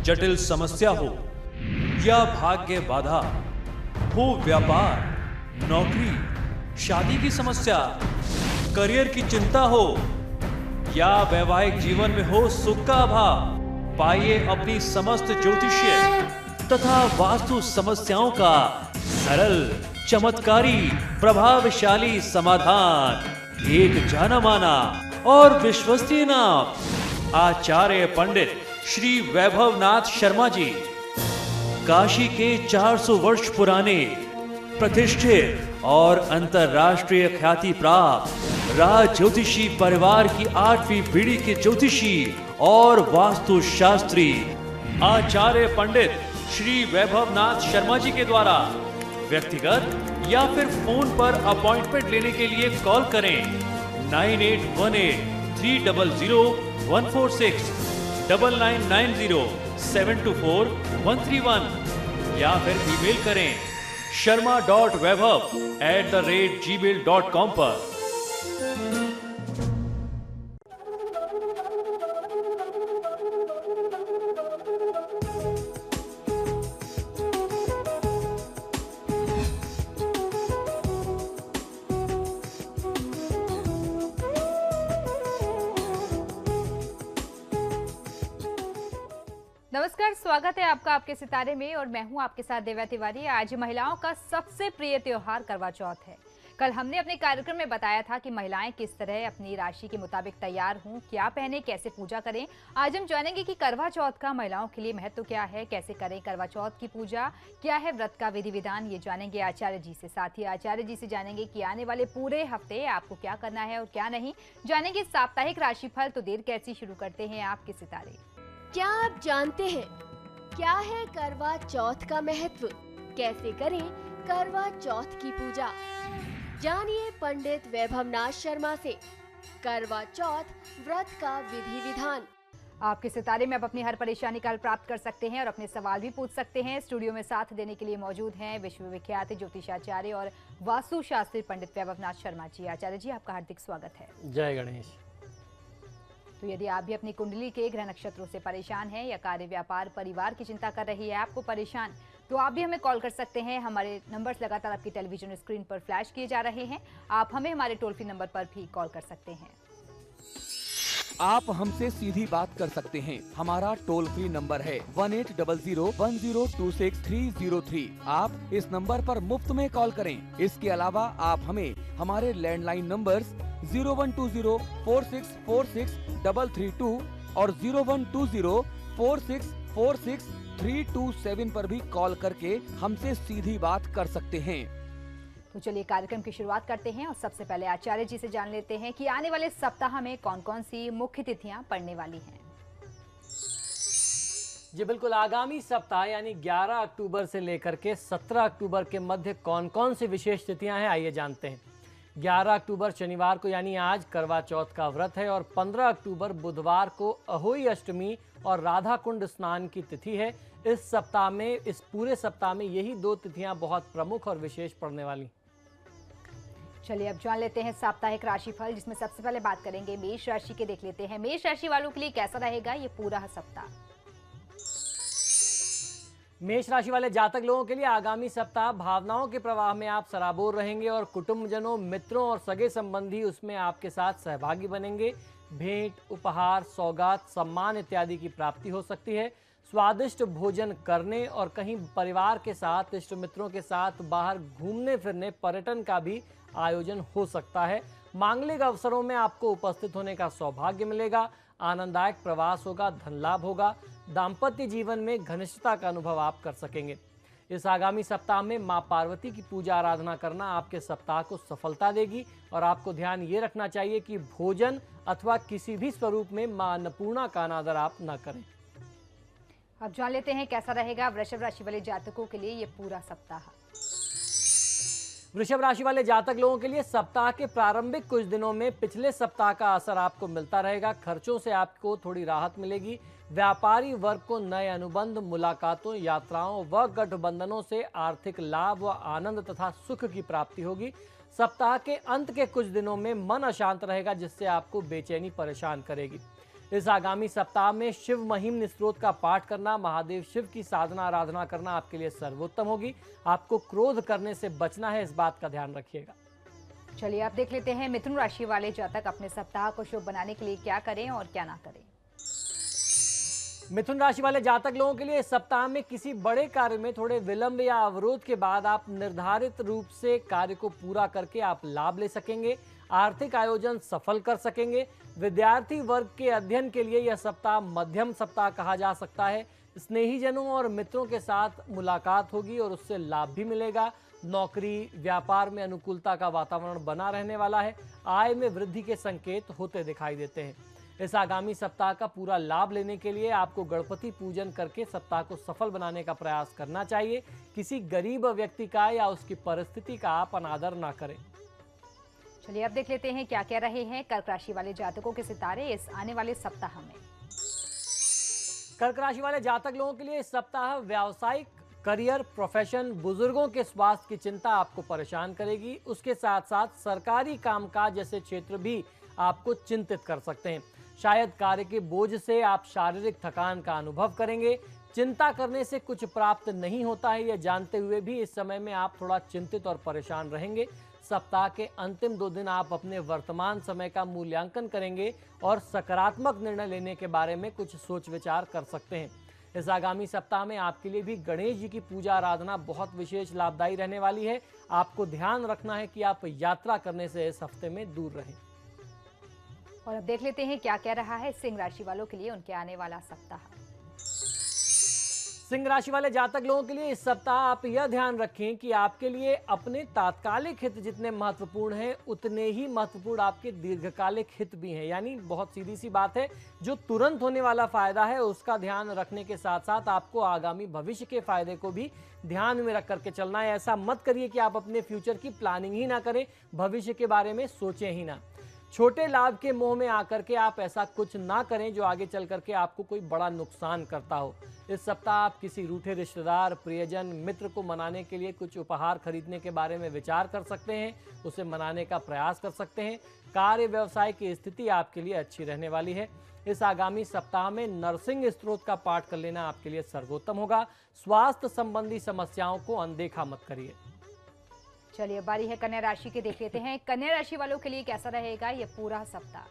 जटिल समस्या हो या भाग्य बाधा, हो व्यापार, नौकरी, शादी की समस्या, करियर की चिंता हो या वैवाहिक जीवन में हो सुख का अभाव, पाइए अपनी समस्त ज्योतिषीय तथा वास्तु समस्याओं का सरल, चमत्कारी, प्रभावशाली समाधान। एक जाना माना और विश्वसनीय नाम, आचार्य पंडित श्री वैभवनाथ शर्मा जी, काशी के 400 वर्ष पुराने प्रतिष्ठित और अंतरराष्ट्रीय ख्याति प्राप्त राज ज्योतिषी परिवार की 8वीं पीढ़ी के ज्योतिषी और वास्तु शास्त्री आचार्य पंडित श्री वैभवनाथ शर्मा जी के द्वारा व्यक्तिगत या फिर फोन पर अपॉइंटमेंट लेने के लिए कॉल करें 9818-300-146, 9990-724-131 या फिर ईमेल करें sharma.vaibhav@gmail.com पर। नमस्कार, स्वागत है आपका आपके सितारे में और मैं हूं आपके साथ देवा तिवारी। आज महिलाओं का सबसे प्रिय त्योहार करवा चौथ है। कल हमने अपने कार्यक्रम में बताया था कि महिलाएं किस तरह अपनी राशि के मुताबिक तैयार हों, क्या पहने, कैसे पूजा करें। आज हम जानेंगे कि करवा चौथ का महिलाओं के लिए महत्व क्या है, कैसे करें करवा चौथ की पूजा, क्या है व्रत का विधि विधान, ये जानेंगे आचार्य जी से। साथ ही आचार्य जी से जानेंगे कि आने वाले पूरे हफ्ते आपको क्या करना है और क्या नहीं। जानेंगे साप्ताहिक राशिफल। तो देर कैसी, शुरू करते हैं आपके सितारे। क्या आप जानते हैं क्या है करवा चौथ का महत्व? कैसे करें करवा चौथ की पूजा? जानिए पंडित वैभवनाथ शर्मा से करवा चौथ व्रत का विधि विधान। आपके सितारे में अब अपनी हर परेशानी का हल प्राप्त कर सकते हैं और अपने सवाल भी पूछ सकते हैं। स्टूडियो में साथ देने के लिए मौजूद हैं विश्वविख्यात ज्योतिषाचार्य और वास्तु शास्त्री पंडित वैभवनाथ शर्मा जी। आचार्य जी, आपका हार्दिक स्वागत है। जय गणेश। तो यदि आप भी अपनी कुंडली के ग्रह नक्षत्रों से परेशान हैं या कार्य, व्यापार, परिवार की चिंता कर रही है आपको परेशान, तो आप भी हमें कॉल कर सकते हैं। हमारे नंबर्स लगातार आपकी टेलीविजन स्क्रीन पर फ्लैश किए जा रहे हैं। आप हमें हमारे टोल फ्री नंबर पर भी कॉल कर सकते हैं। आप हमसे सीधी बात कर सकते हैं। हमारा टोल फ्री नंबर है 1800-1026-303। आप इस नंबर पर मुफ्त में कॉल करें। इसके अलावा आप हमें हमारे लैंडलाइन नंबर्स 0120-4646-332 और 0120-4646-327 पर भी कॉल करके हमसे सीधी बात कर सकते हैं। तो चलिए कार्यक्रम की शुरुआत करते हैं और सबसे पहले आचार्य जी से जान लेते हैं कि आने वाले सप्ताह में कौन कौन सी मुख्य तिथियां पड़ने वाली हैं। जी बिल्कुल, आगामी सप्ताह यानी 11 अक्टूबर से लेकर के 17 अक्टूबर के मध्य कौन कौन सी विशेष तिथियां हैं, आइए जानते हैं। 11 अक्टूबर शनिवार को यानी आज करवा चौथ का व्रत है और 15 अक्टूबर बुधवार को अहोई अष्टमी और राधा कुंड स्नान की तिथि है। इस सप्ताह में, इस पूरे सप्ताह में यही दो तिथियां बहुत प्रमुख और विशेष पड़ने वाली। चलिए अब जान लेते हैं साप्ताहिक राशिफल, जिसमें सबसे पहले बात करेंगे मेष राशि के। देख लेते हैं मेष राशि वालों के लिए कैसा रहेगा ये पूरा सप्ताह। मेष राशि वाले जातक लोगों के लिए आगामी सप्ताह भावनाओं के प्रवाह में आप सराबोर रहेंगे और कुटुंबजनों, मित्रों और सगे संबंधी उसमें आपके साथ सहभागी बनेंगे। भेंट, उपहार, सौगात, सम्मान इत्यादि की प्राप्ति हो सकती है। स्वादिष्ट भोजन करने और कहीं परिवार के साथ, इष्ट मित्रों के साथ बाहर घूमने फिरने, पर्यटन का भी आयोजन हो सकता है। मांगलिक अवसरों में आपको उपस्थित होने का सौभाग्य मिलेगा। आनंददायक प्रवास होगा, धन लाभ होगा। दाम्पत्य जीवन में घनिष्ठता का अनुभव आप कर सकेंगे। इस आगामी सप्ताह में मां पार्वती की पूजा आराधना करना आपके सप्ताह को सफलता देगी और आपको ध्यान ये रखना चाहिए कि भोजन अथवा किसी भी स्वरूप में मां अन्नपूर्णा का अनादर आप न करें। अब जान लेते हैं कैसा रहेगा वृषभ राशि वाले जातकों के लिए ये पूरा सप्ताह। वृषभ राशि वाले जातक लोगों के लिए सप्ताह के प्रारंभिक कुछ दिनों में पिछले सप्ताह का असर आपको मिलता रहेगा। खर्चों से आपको थोड़ी राहत मिलेगी। व्यापारी वर्ग को नए अनुबंध, मुलाकातों, यात्राओं व गठबंधनों से आर्थिक लाभ व आनंद तथा सुख की प्राप्ति होगी। सप्ताह के अंत के कुछ दिनों में मन अशांत रहेगा, जिससे आपको बेचैनी परेशान करेगी। इस आगामी सप्ताह में शिव महिम स्तोत्र का पाठ करना, महादेव शिव की साधना आराधना करना आपके लिए सर्वोत्तम होगी। आपको क्रोध करने से बचना है, इस बात का ध्यान रखिएगा। चलिए अब देख लेते हैं मिथुन राशि वाले जातक अपने सप्ताह को शुभ बनाने के लिए क्या करें और क्या ना करें। मिथुन राशि वाले जातक लोगों के लिए इस सप्ताह में किसी बड़े कार्य में थोड़े विलंब या अवरोध के बाद आप निर्धारित रूप से कार्य को पूरा करके आप लाभ ले सकेंगे। आर्थिक आयोजन सफल कर सकेंगे। विद्यार्थी वर्ग के अध्ययन के लिए यह सप्ताह मध्यम सप्ताह कहा जा सकता है। स्नेहीजनों और मित्रों के साथ मुलाकात होगी और उससे लाभ भी मिलेगा। नौकरी व्यापार में अनुकूलता का वातावरण बना रहने वाला है। आय में वृद्धि के संकेत होते दिखाई देते हैं। इस आगामी सप्ताह का पूरा लाभ लेने के लिए आपको गणपति पूजन करके सप्ताह को सफल बनाने का प्रयास करना चाहिए। किसी गरीब व्यक्ति का या उसकी परिस्थिति का आप अनादर ना करें। चलिए अब देख लेते हैं क्या कह रहे हैं कर्क राशि वाले जातकों के सितारे इस आने वाले सप्ताह में। कर्क राशि वाले जातक लोगों के लिए इस सप्ताह व्यावसायिक करियर, प्रोफेशन, बुजुर्गों के स्वास्थ्य की चिंता आपको परेशान करेगी। उसके साथ साथ सरकारी कामकाज जैसे क्षेत्र भी आपको चिंतित कर सकते हैं। शायद कार्य के बोझ से आप शारीरिक थकान का अनुभव करेंगे। चिंता करने से कुछ प्राप्त नहीं होता है, यह जानते हुए भी इस समय में आप थोड़ा चिंतित और परेशान रहेंगे। सप्ताह के अंतिम 2 दिन आप अपने वर्तमान समय का मूल्यांकन करेंगे और सकारात्मक निर्णय लेने के बारे में कुछ सोच विचार कर सकते हैं। इस आगामी सप्ताह में आपके लिए भी गणेश जी की पूजा आराधना बहुत विशेष लाभदायी रहने वाली है। आपको ध्यान रखना है कि आप यात्रा करने से इस हफ्ते में दूर रहें। और अब देख लेते हैं क्या कह रहा है सिंह राशि वालों के लिए उनके आने वाला सप्ताह। सिंह राशि वाले जातक लोगों के लिए इस सप्ताह आप यह ध्यान रखें कि आपके लिए अपने तात्कालिक हित जितने महत्वपूर्ण हैं उतने ही महत्वपूर्ण आपके दीर्घकालिक हित भी हैं। यानी बहुत सीधी सी बात है, जो तुरंत होने वाला फायदा है उसका ध्यान रखने के साथ साथ आपको आगामी भविष्य के फायदे को भी ध्यान में रख करके चलना है। ऐसा मत करिए कि आप अपने फ्यूचर की प्लानिंग ही ना करें, भविष्य के बारे में सोचें ही ना। छोटे लाभ के मोह में आकर के आप ऐसा कुछ ना करें जो आगे चल करके आपको कोई बड़ा नुकसान करता हो। इस सप्ताह आप किसी रूठे रिश्तेदार, प्रियजन, मित्र को मनाने के लिए कुछ उपहार खरीदने के बारे में विचार कर सकते हैं, उसे मनाने का प्रयास कर सकते हैं। कार्य व्यवसाय की स्थिति आपके लिए अच्छी रहने वाली है। इस आगामी सप्ताह में नरसिंह स्तोत्र का पाठ कर लेना आपके लिए सर्वोत्तम होगा। स्वास्थ्य संबंधी समस्याओं को अनदेखा मत करिए। चलिए बारी है कन्या राशि के, देख लेते हैं कन्या राशि वालों के लिए कैसा रहेगा ये पूरा सप्ताह।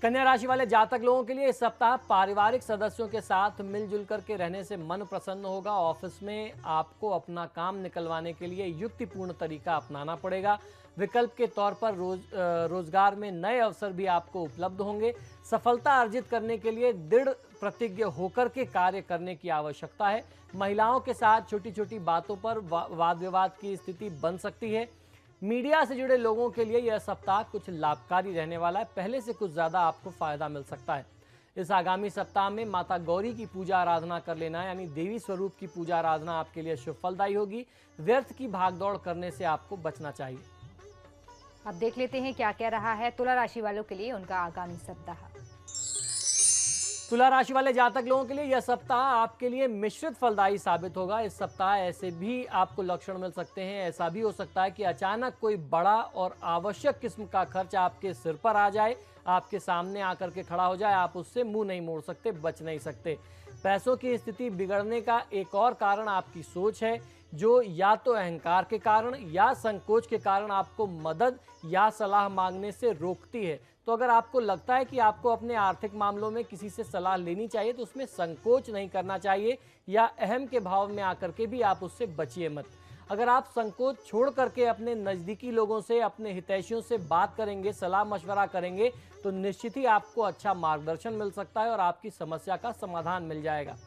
कन्या राशि वाले जातक लोगों के लिए इस सप्ताह पारिवारिक सदस्यों के साथ मिलजुल करके रहने से मन प्रसन्न होगा। ऑफिस में आपको अपना काम निकलवाने के लिए युक्तिपूर्ण तरीका अपनाना पड़ेगा। विकल्प के तौर पर रोजगार में नए अवसर भी आपको उपलब्ध होंगे। सफलता अर्जित करने के लिए दृढ़ प्रतिज्ञ होकर के कार्य करने की आवश्यकता है। महिलाओं के साथ छोटी छोटी बातों पर वाद विवाद की स्थिति बन सकती है। मीडिया से जुड़े लोगों के लिए यह सप्ताह कुछ लाभकारी रहने वाला है, पहले से कुछ ज़्यादा आपको फायदा मिल सकता है। इस आगामी सप्ताह में माता गौरी की पूजा आराधना कर लेना, यानी देवी स्वरूप की पूजा आराधना आपके लिए शुभ फलदायी होगी। व्यर्थ की भागदौड़ करने से आपको बचना चाहिए। अब देख लेते हैं क्या कह रहा है तुला राशि वालों के लिए उनका आगामी सप्ताह। तुला राशि वाले जातक लोगों के लिए यह सप्ताह आपके लिए मिश्रित फलदायी साबित होगा। इस सप्ताह ऐसे भी आपको लक्षण मिल सकते हैं, ऐसा भी हो सकता है कि अचानक कोई बड़ा और आवश्यक किस्म का खर्च आपके सिर पर आ जाए, आपके सामने आकर के खड़ा हो जाए, आप उससे मुंह नहीं मोड़ सकते, बच नहीं सकते। पैसों की स्थिति बिगड़ने का एक और कारण आपकी सोच है, जो या तो अहंकार के कारण या संकोच के कारण आपको मदद या सलाह मांगने से रोकती है। तो अगर आपको लगता है कि आपको अपने आर्थिक मामलों में किसी से सलाह लेनी चाहिए तो उसमें संकोच नहीं करना चाहिए, या अहम के भाव में आकर के भी आप उससे बचिए मत। अगर आप संकोच छोड़ करके अपने नज़दीकी लोगों से, अपने हितैषियों से बात करेंगे, सलाह मशवरा करेंगे, तो निश्चित ही आपको अच्छा मार्गदर्शन मिल सकता है और आपकी समस्या का समाधान मिल जाएगा।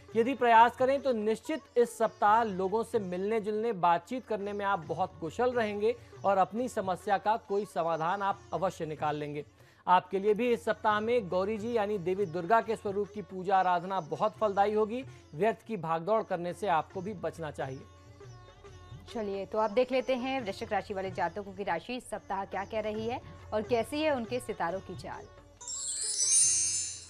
यदि प्रयास करें तो निश्चित इस सप्ताह लोगों से मिलने जुलने, बातचीत करने में आप बहुत कुशल रहेंगे और अपनी समस्या का कोई समाधान आप अवश्य निकाल लेंगे। आपके लिए भी इस सप्ताह में गौरी जी यानी देवी दुर्गा के स्वरूप की पूजा आराधना बहुत फलदायी होगी। व्यर्थ की भागदौड़ करने से आपको भी बचना चाहिए। चलिए तो आप देख लेते हैं वृश्चिक राशि वाले जातकों की राशि इस सप्ताह क्या कह रही है और कैसी है उनके सितारों की चाल।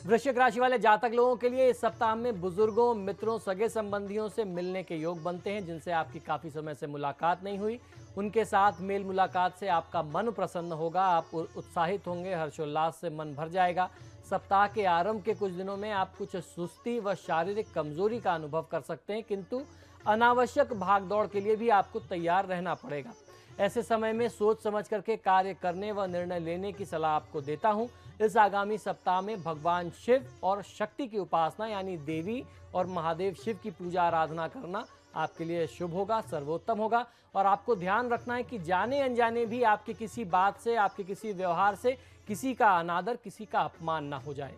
वृश्चिक राशि वाले जातक लोगों के लिए इस सप्ताह में बुजुर्गों, मित्रों, सगे संबंधियों से मिलने के योग बनते हैं जिनसे आपकी काफी समय से मुलाकात नहीं हुई। उनके साथ मेल मुलाकात से आपका मन प्रसन्न होगा, आप उत्साहित होंगे, हर्षोल्लास से मन भर जाएगा। सप्ताह के आरंभ के कुछ दिनों में आप कुछ सुस्ती व शारीरिक कमजोरी का अनुभव कर सकते हैं, किंतु अनावश्यक भागदौड़ के लिए भी आपको तैयार रहना पड़ेगा। ऐसे समय में सोच समझ करके कार्य करने व निर्णय लेने की सलाह आपको देता हूं। इस आगामी सप्ताह में भगवान शिव और शक्ति की उपासना यानी देवी और महादेव शिव की पूजा आराधना करना आपके लिए शुभ होगा, सर्वोत्तम होगा। और आपको ध्यान रखना है कि जाने अनजाने भी आपकी किसी बात से, आपके किसी व्यवहार से किसी का अनादर, किसी का अपमान ना हो जाए।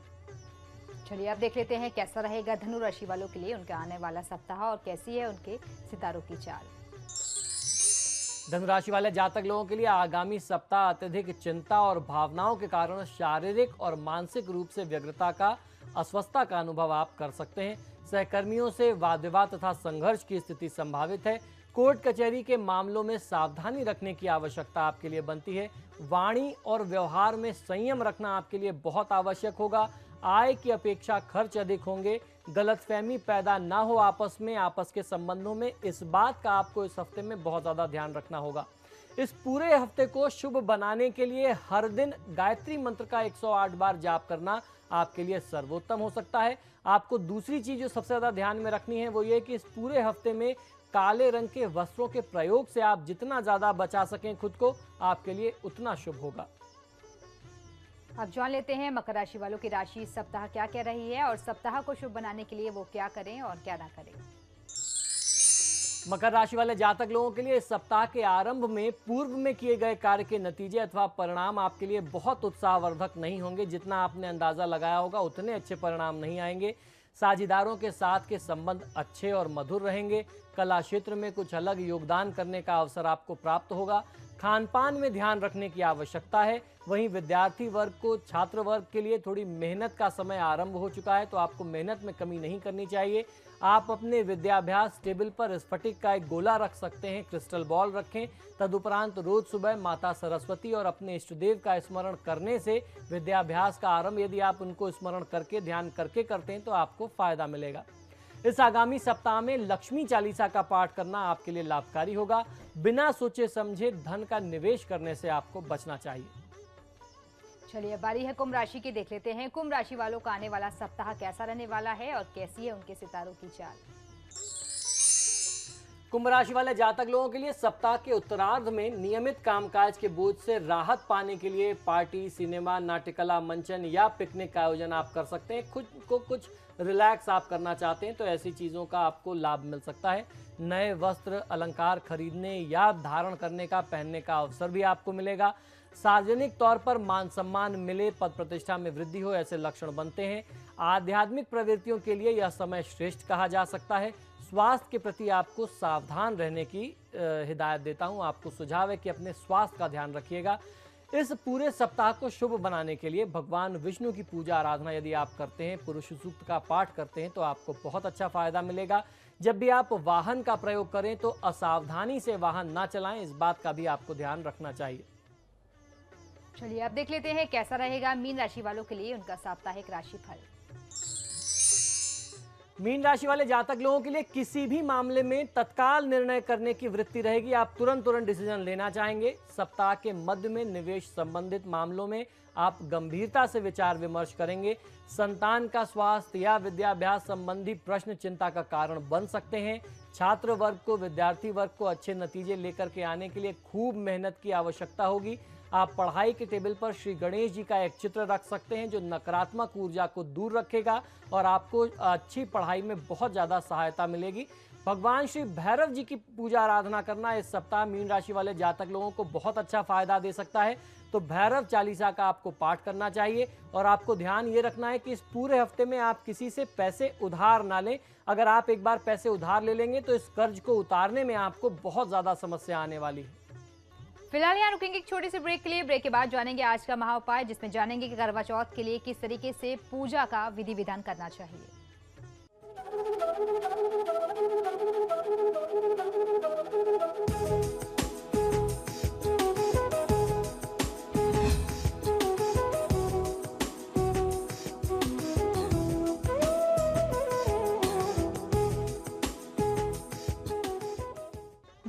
चलिए अब देख लेते हैं कैसा रहेगा धनु राशि वालों के लिए उनका आने वाला सप्ताह और कैसी है उनके सितारों की चाल। धनु राशि वाले जातक लोगों के लिए आगामी सप्ताह अत्यधिक चिंता और भावनाओं के कारण शारीरिक और मानसिक रूप से व्यग्रता का, अस्वस्थता का अनुभव आप कर सकते हैं। सहकर्मियों से वाद विवाद तथा संघर्ष की स्थिति संभावित है। कोर्ट कचहरी के मामलों में सावधानी रखने की आवश्यकता आपके लिए बनती है। वाणी और व्यवहार में संयम रखना आपके लिए बहुत आवश्यक होगा। आय की अपेक्षा खर्च अधिक होंगे। गलतफहमी पैदा ना हो आपस के संबंधों में, इस बात का आपको इस हफ्ते में बहुत ज़्यादा ध्यान रखना होगा। इस पूरे हफ्ते को शुभ बनाने के लिए हर दिन गायत्री मंत्र का 108 बार जाप करना आपके लिए सर्वोत्तम हो सकता है। आपको दूसरी चीज जो सबसे ज़्यादा ध्यान में रखनी है वो ये कि इस पूरे हफ्ते में काले रंग के वस्त्रों के प्रयोग से आप जितना ज़्यादा बचा सकें खुद को, आपके लिए उतना शुभ होगा। अब जान लेते हैं मकर राशि वालों की राशि इस सप्ताह क्या कह रही है और सप्ताह को शुभ बनाने के लिए वो क्या करें और क्या ना करें। मकर राशि वाले जातक लोगों के लिए इस सप्ताह के आरंभ में पूर्व में किए गए कार्य के नतीजे अथवा परिणाम आपके लिए बहुत उत्साहवर्धक नहीं होंगे। जितना आपने अंदाजा लगाया होगा उतने अच्छे परिणाम नहीं आएंगे। साझेदारों के साथ के संबंध अच्छे और मधुर रहेंगे। कला क्षेत्र में कुछ अलग योगदान करने का अवसर आपको प्राप्त होगा। खान पान में ध्यान रखने की आवश्यकता है। वहीं विद्यार्थी वर्ग को, छात्र वर्ग के लिए थोड़ी मेहनत का समय आरंभ हो चुका है, तो आपको मेहनत में कमी नहीं करनी चाहिए। आप अपने विद्याभ्यास टेबल पर स्फटिक का एक गोला रख सकते हैं, क्रिस्टल बॉल रखें। तदुपरांत रोज सुबह माता सरस्वती और अपने इष्टदेव का स्मरण करने से विद्याभ्यास का आरंभ, यदि आप उनको स्मरण करके, ध्यान करके करते हैं तो आपको फायदा मिलेगा। इस आगामी सप्ताह में लक्ष्मी चालीसा का पाठ करना आपके लिए लाभकारी होगा। बिना सोचे समझे धन का निवेश करने से आपको बचना चाहिए। चलिए बारी है कुंभ राशि की, देख लेते हैं कुंभ राशि वालों का आने वाला सप्ताह कैसा रहने वाला है और कैसी है उनके सितारों की चाल। कुंभ राशि वाले जातक लोगों के लिए सप्ताह के उत्तरार्ध में नियमित कामकाज के बोझ से राहत पाने के लिए पार्टी, सिनेमा, नाट्यकला मंचन या पिकनिक का आयोजन आप कर सकते हैं। खुद को कुछ रिलैक्स आप करना चाहते हैं तो ऐसी चीज़ों का आपको लाभ मिल सकता है। नए वस्त्र, अलंकार खरीदने या धारण करने का, पहनने का अवसर भी आपको मिलेगा। सार्वजनिक तौर पर मान सम्मान मिले, पद प्रतिष्ठा में वृद्धि हो, ऐसे लक्षण बनते हैं। आध्यात्मिक प्रवृत्तियों के लिए यह समय श्रेष्ठ कहा जा सकता है। स्वास्थ्य के प्रति आपको सावधान रहने की हिदायत देता हूं। आपको सुझाव है कि अपने स्वास्थ्य का ध्यान रखिएगा। इस पूरे सप्ताह को शुभ बनाने के लिए भगवान विष्णु की पूजा आराधना यदि आप करते हैं, पुरुष सूक्त का पाठ करते हैं तो आपको बहुत अच्छा फायदा मिलेगा। जब भी आप वाहन का प्रयोग करें तो असावधानी से वाहन ना चलाएं, इस बात का भी आपको ध्यान रखना चाहिए। चलिए अब देख लेते हैं कैसा रहेगा मीन राशि वालों के लिए उनका साप्ताहिक राशिफल। मीन राशि वाले जातक लोगों के लिए किसी भी मामले में तत्काल निर्णय करने की वृत्ति रहेगी। आप तुरंत डिसीजन लेना चाहेंगे। सप्ताह के मध्य में निवेश संबंधित मामलों में आप गंभीरता से विचार विमर्श करेंगे। संतान का स्वास्थ्य या विद्याभ्यास संबंधी प्रश्न चिंता का कारण बन सकते हैं। छात्र वर्ग को, विद्यार्थी वर्ग को अच्छे नतीजे लेकर के आने के लिए खूब मेहनत की आवश्यकता होगी। आप पढ़ाई के टेबल पर श्री गणेश जी का एक चित्र रख सकते हैं जो नकारात्मक ऊर्जा को दूर रखेगा और आपको अच्छी पढ़ाई में बहुत ज़्यादा सहायता मिलेगी। भगवान श्री भैरव जी की पूजा आराधना करना इस सप्ताह मीन राशि वाले जातक लोगों को बहुत अच्छा फायदा दे सकता है। तो भैरव चालीसा का आपको पाठ करना चाहिए और आपको ध्यान ये रखना है कि इस पूरे हफ्ते में आप किसी से पैसे उधार ना लें। अगर आप एक बार पैसे उधार ले लेंगे तो इस कर्ज को उतारने में आपको बहुत ज़्यादा समस्या आने वाली है। फिलहाल यहाँ रुकेंगे एक छोटी सी ब्रेक के लिए। ब्रेक के बाद जानेंगे आज का महा उपाय, जिसमें जानेंगे कि करवा चौथ के लिए किस तरीके से पूजा का विधि विधान करना चाहिए।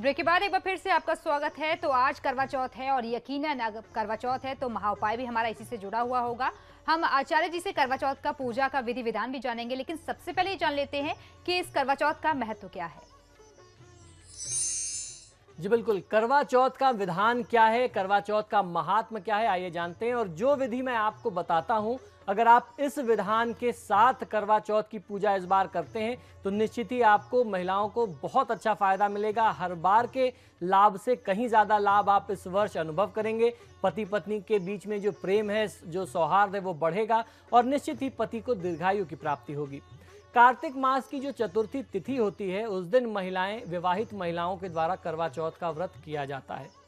ब्रेक के बाद एक बार फिर से आपका स्वागत है। तो आज करवा चौथ है और यकीनन अगर करवा चौथ है तो महाउपाय भी हमारा इसी से जुड़ा हुआ होगा। हम आचार्य जी से करवा चौथ का पूजा का विधि विधान भी जानेंगे, लेकिन सबसे पहले ये जान लेते हैं कि इस करवा चौथ का महत्व क्या है। जी बिल्कुल, करवा चौथ का विधान क्या है, करवा चौथ का महात्म क्या है, आइए जानते हैं। और जो विधि मैं आपको बताता हूं, अगर आप इस विधान के साथ करवा चौथ की पूजा इस बार करते हैं तो निश्चित ही आपको, महिलाओं को बहुत अच्छा फायदा मिलेगा। हर बार के लाभ से कहीं ज़्यादा लाभ आप इस वर्ष अनुभव करेंगे। पति पत्नी के बीच में जो प्रेम है, जो सौहार्द है, वो बढ़ेगा और निश्चित ही पति को दीर्घायु की प्राप्ति होगी। कार्तिक मास की जो चतुर्थी तिथि होती है, उस दिन विवाहित महिलाओं के द्वारा करवा चौथ का व्रत किया जाता है।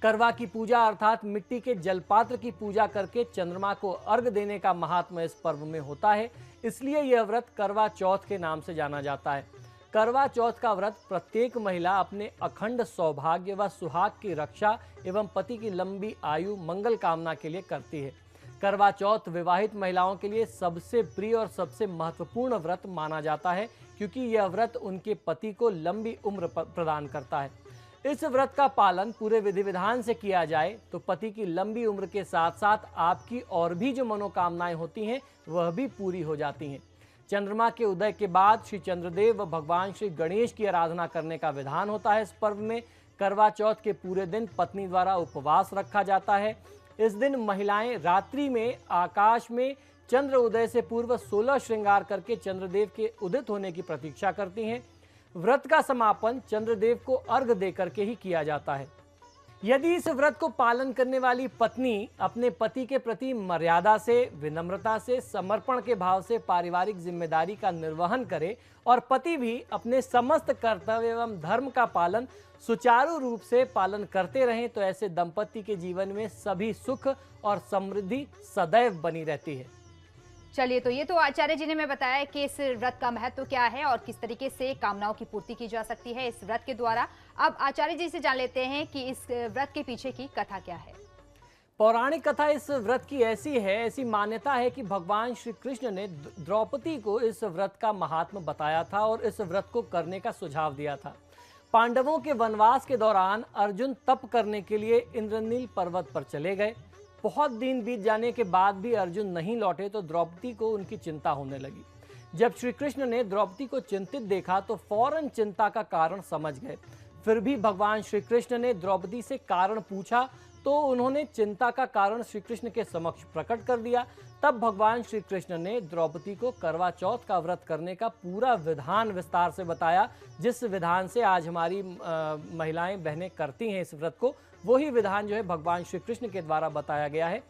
करवा की पूजा अर्थात मिट्टी के जलपात्र की पूजा करके चंद्रमा को अर्घ देने का महात्म्य इस पर्व में होता है, इसलिए यह व्रत करवा चौथ के नाम से जाना जाता है। करवा चौथ का व्रत प्रत्येक महिला अपने अखंड सौभाग्य व सुहाग की रक्षा एवं पति की लंबी आयु मंगल कामना के लिए करती है। करवा चौथ विवाहित महिलाओं के लिए सबसे प्रिय और सबसे महत्वपूर्ण व्रत माना जाता है, क्योंकि यह व्रत उनके पति को लंबी उम्र प्रदान करता है। इस व्रत का पालन पूरे विधि विधान से किया जाए तो पति की लंबी उम्र के साथ साथ आपकी और भी जो मनोकामनाएं होती हैं वह भी पूरी हो जाती हैं। चंद्रमा के उदय के बाद श्री चंद्रदेव व भगवान श्री गणेश की आराधना करने का विधान होता है। इस पर्व में करवा चौथ के पूरे दिन पत्नी द्वारा उपवास रखा जाता है। इस दिन महिलाएं रात्रि में आकाश में चंद्र उदय से पूर्व 16 श्रृंगार करके चंद्रदेव के उदित होने की प्रतीक्षा करती हैं। व्रत का समापन चंद्रदेव को अर्घ देकर के ही किया जाता है। यदि इस व्रत को पालन करने वाली पत्नी अपने पति के प्रति मर्यादा से, विनम्रता से, समर्पण के भाव से पारिवारिक जिम्मेदारी का निर्वहन करे और पति भी अपने समस्त कर्तव्य एवं धर्म का पालन सुचारू रूप से पालन करते रहें, तो ऐसे दंपति के जीवन में सभी सुख और समृद्धि सदैव बनी रहती है। चलिए, तो ये तो आचार्य जी ने हमें बताया कि इस व्रत का महत्व क्या है और किस तरीके से कामनाओं की पूर्ति की जा सकती है इस व्रत के द्वारा। अब आचार्य जी से जान लेते हैं कि इस व्रत के पीछे की कथा क्या है। पौराणिक कथा इस व्रत की ऐसी मान्यता है कि भगवान श्री कृष्ण ने द्रौपदी को इस व्रत का महात्म बताया था और इस व्रत को करने का सुझाव दिया था। पांडवों के वनवास के दौरान अर्जुन तप करने के लिए इंद्रनील पर्वत पर चले गए। बहुत दिन बीत जाने के बाद भी अर्जुन नहीं लौटे तो द्रौपदी को उनकी चिंता होने लगी। जब श्री कृष्ण ने द्रौपदी को चिंतित देखा तो फौरन चिंता का कारण समझ गए। फिर भी भगवान श्री कृष्ण ने द्रौपदी से कारण पूछा तो उन्होंने चिंता का कारण श्री कृष्ण के समक्ष प्रकट कर दिया। तब भगवान श्री कृष्ण ने द्रौपदी को करवा चौथ का व्रत करने का पूरा विधान विस्तार से बताया, जिस विधान से आज हमारी महिलाएं बहनें करती हैं इस व्रत को। वही विधान जो है भगवान श्री कृष्ण के द्वारा बताया गया है।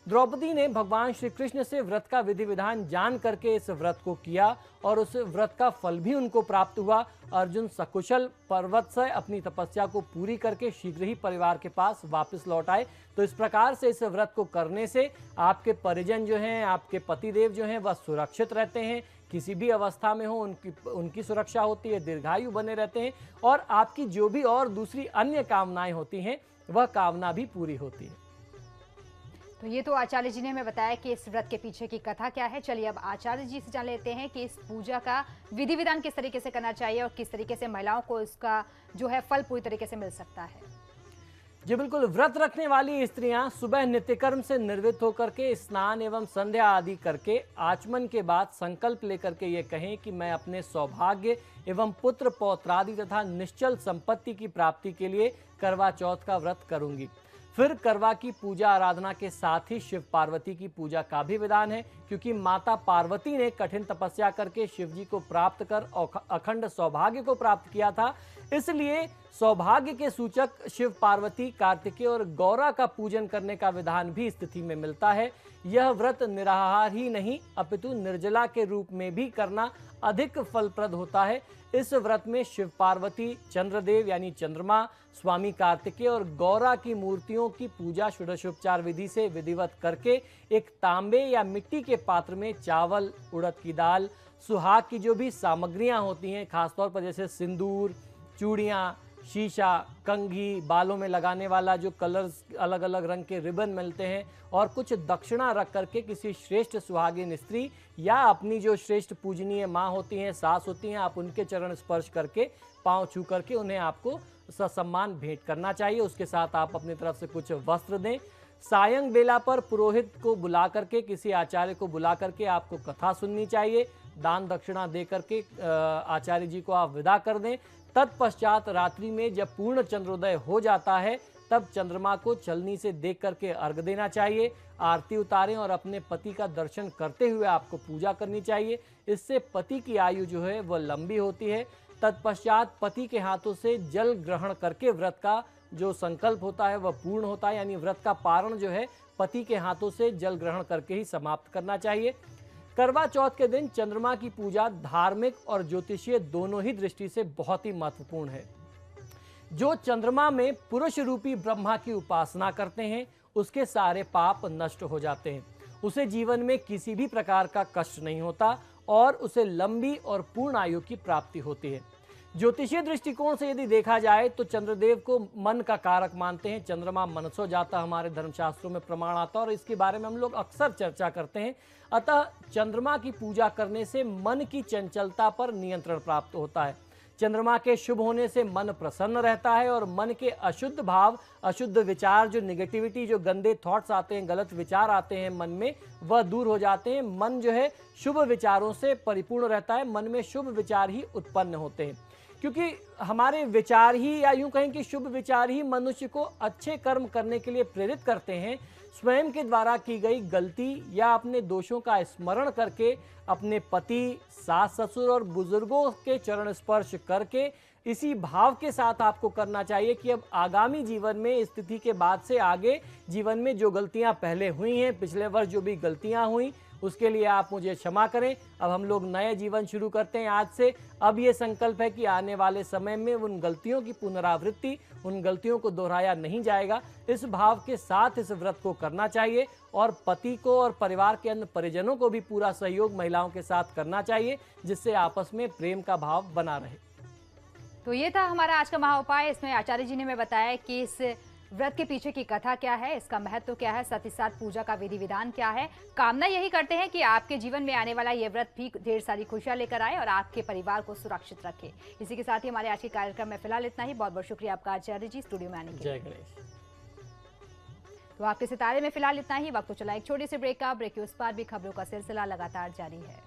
द्रौपदी ने भगवान श्री कृष्ण से व्रत का विधि विधान जान करके इस व्रत को किया और उस व्रत का फल भी उनको प्राप्त हुआ। अर्जुन सकुशल पर्वत से अपनी तपस्या को पूरी करके शीघ्र ही परिवार के पास वापस लौट आए। तो इस प्रकार से इस व्रत को करने से आपके परिजन जो हैं, आपके पतिदेव जो हैं, वह सुरक्षित रहते हैं। किसी भी अवस्था में हो उनकी सुरक्षा होती है, दीर्घायु बने रहते हैं और आपकी जो भी और दूसरी अन्य कामनाएं होती हैं वह कामना भी पूरी होती है। तो ये तो आचार्य जी ने हमें बताया कि इस व्रत के पीछे की कथा क्या है। चलिए, अब आचार्य जी से जान लेते हैं कि इस पूजा का विधि विधान किस तरीके से करना चाहिए और किस तरीके से महिलाओं को इसका जो है फल पूरी तरीके से मिल सकता है। जी बिल्कुल, व्रत रखने वाली स्त्रियां सुबह नित्यकर्म से निर्वृत्त होकर के स्नान एवं संध्या आदि करके आचमन के बाद संकल्प लेकर के ये कहें कि मैं अपने सौभाग्य एवं पुत्र पौत्रादि तथा निश्चल संपत्ति की प्राप्ति के लिए करवा चौथ का व्रत करूंगी। फिर करवा की पूजा आराधना के साथ ही शिव पार्वती की पूजा का भी विधान है, क्योंकि माता पार्वती ने कठिन तपस्या करके शिव जी को प्राप्त कर अखंड सौभाग्य को प्राप्त किया था। इसलिए सौभाग्य के सूचक शिव पार्वती, कार्तिकेय और गौरा का पूजन करने का विधान भी इस तिथि में मिलता है। यह व्रत निराहार ही नहीं अपितु निर्जला के रूप में भी करना अधिक फलप्रद होता है। इस व्रत में शिव पार्वती, चंद्रदेव यानी चंद्रमा, स्वामी कार्तिकेय और गौरा की मूर्तियों की पूजा षोडशोपचार विधि से विधिवत करके एक तांबे या मिट्टी के पात्र में चावल, उड़द की दाल, सुहाग की जो भी सामग्रियां होती हैं, खासतौर पर जैसे सिंदूर, चूड़ियाँ, शीशा, कंघी, बालों में लगाने वाला जो कलर्स अलग अलग रंग के रिबन मिलते हैं और कुछ दक्षिणा रख करके किसी श्रेष्ठ सुहागिन स्त्री या अपनी जो श्रेष्ठ पूजनीय माँ होती हैं, सास होती हैं, आप उनके चरण स्पर्श करके, पाँव छू करके उन्हें आपको ससम्मान भेंट करना चाहिए। उसके साथ आप अपनी तरफ से कुछ वस्त्र दें। सायं बेला पर पुरोहित को बुला करके, किसी आचार्य को बुला करके आपको कथा सुननी चाहिए। दान दक्षिणा दे करके आचार्य जी को आप विदा कर दें। तत्पश्चात रात्रि में जब पूर्ण चंद्रोदय हो जाता है तब चंद्रमा को छलनी से देख करके अर्घ देना चाहिए। आरती उतारें और अपने पति का दर्शन करते हुए आपको पूजा करनी चाहिए। इससे पति की आयु जो है वह लंबी होती है। तत्पश्चात पति के हाथों से जल ग्रहण करके व्रत का जो संकल्प होता है वह पूर्ण होता है, यानी व्रत का पारण जो है पति के हाथों से जल ग्रहण करके ही समाप्त करना चाहिए। करवा चौथ के दिन चंद्रमा की पूजा धार्मिक और ज्योतिषीय दोनों ही दृष्टि से बहुत ही महत्वपूर्ण है। जो चंद्रमा में पुरुष रूपी ब्रह्मा की उपासना करते हैं उसके सारे पाप नष्ट हो जाते हैं, उसे जीवन में किसी भी प्रकार का कष्ट नहीं होता और उसे लंबी और पूर्ण आयु की प्राप्ति होती है। ज्योतिषीय दृष्टिकोण से यदि देखा जाए तो चंद्रदेव को मन का कारक मानते हैं। चंद्रमा मनसो जाता हमारे धर्मशास्त्रों में प्रमाण आता है और इसके बारे में हम लोग अक्सर चर्चा करते हैं। अतः चंद्रमा की पूजा करने से मन की चंचलता पर नियंत्रण प्राप्त होता है। चंद्रमा के शुभ होने से मन प्रसन्न रहता है और मन के अशुद्ध भाव, अशुद्ध विचार, जो निगेटिविटी, जो गंदे थॉट्स आते हैं, गलत विचार आते हैं मन में, वह दूर हो जाते हैं। मन जो है शुभ विचारों से परिपूर्ण रहता है। मन में शुभ विचार ही उत्पन्न होते हैं, क्योंकि हमारे विचार ही, या यूं कहें कि शुभ विचार ही मनुष्य को अच्छे कर्म करने के लिए प्रेरित करते हैं। स्वयं के द्वारा की गई गलती या अपने दोषों का स्मरण करके अपने पति, सास ससुर और बुजुर्गों के चरण स्पर्श करके इसी भाव के साथ आपको करना चाहिए कि अब आगामी जीवन में, इस तिथि के बाद से आगे जीवन में जो गलतियां पहले हुई हैं, पिछले वर्ष जो भी गलतियां हुई, उसके लिए आप मुझे क्षमा करें। अब हम लोग नए जीवन शुरू करते हैं आज से। अब ये संकल्प है कि आने वाले समय में उन गलतियों की पुनरावृत्ति, उन गलतियों को दोहराया नहीं जाएगा। इस भाव के साथ इस व्रत को करना चाहिए और पति को और परिवार के अन्य परिजनों को भी पूरा सहयोग महिलाओं के साथ करना चाहिए, जिससे आपस में प्रेम का भाव बना रहे। तो ये था हमारा आज का महाउपाय। इसमें आचार्य जी ने हमें बताया कि इस व्रत के पीछे की कथा क्या है, इसका महत्व क्या है, साथ ही साथ पूजा का विधि विधान क्या है। कामना यही करते हैं कि आपके जीवन में आने वाला ये व्रत भी ढेर सारी खुशियां लेकर आए और आपके परिवार को सुरक्षित रखे। इसी के साथ ही हमारे आज के कार्यक्रम में फिलहाल इतना ही। बहुत बहुत शुक्रिया आपका आचार्य जी स्टूडियो में आने के लिए। जय गणेश। तो आपके सितारे में फिलहाल इतना ही। वक्त तो चला एक छोटी सी ब्रेक का। ब्रेक के उस पार भी खबरों का सिलसिला लगातार जारी है।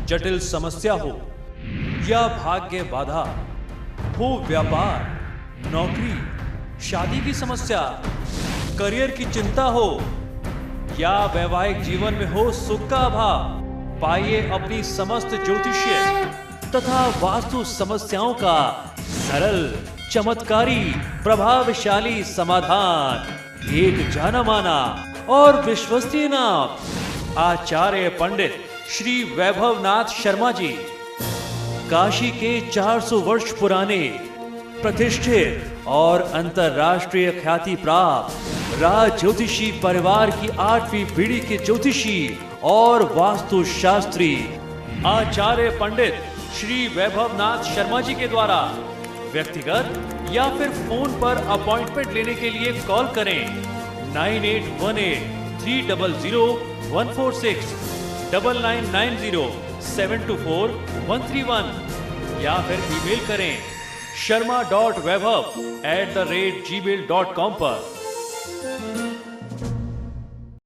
जटिल समस्या हो या भाग्य बाधा हो, व्यापार, नौकरी, शादी की समस्या, करियर की चिंता हो या वैवाहिक जीवन में हो सुख का अभाव, पाइए अपनी समस्त ज्योतिषीय तथा वास्तु समस्याओं का सरल, चमत्कारी, प्रभावशाली समाधान। एक जाना माना और विश्वसनीय नाम, आचार्य पंडित श्री वैभवनाथ शर्मा जी। काशी के 400 वर्ष पुराने, प्रतिष्ठित और अंतरराष्ट्रीय ख्याति प्राप्त राज ज्योतिषी परिवार की 8वीं पीढ़ी के ज्योतिषी और वास्तु शास्त्री आचार्य पंडित श्री वैभवनाथ शर्मा जी के द्वारा व्यक्तिगत या फिर फोन पर अपॉइंटमेंट लेने के लिए कॉल करें 9818 300 146, 9990-724-131 या फिर ईमेल करें sharma.vaibhav@gmail.com पर।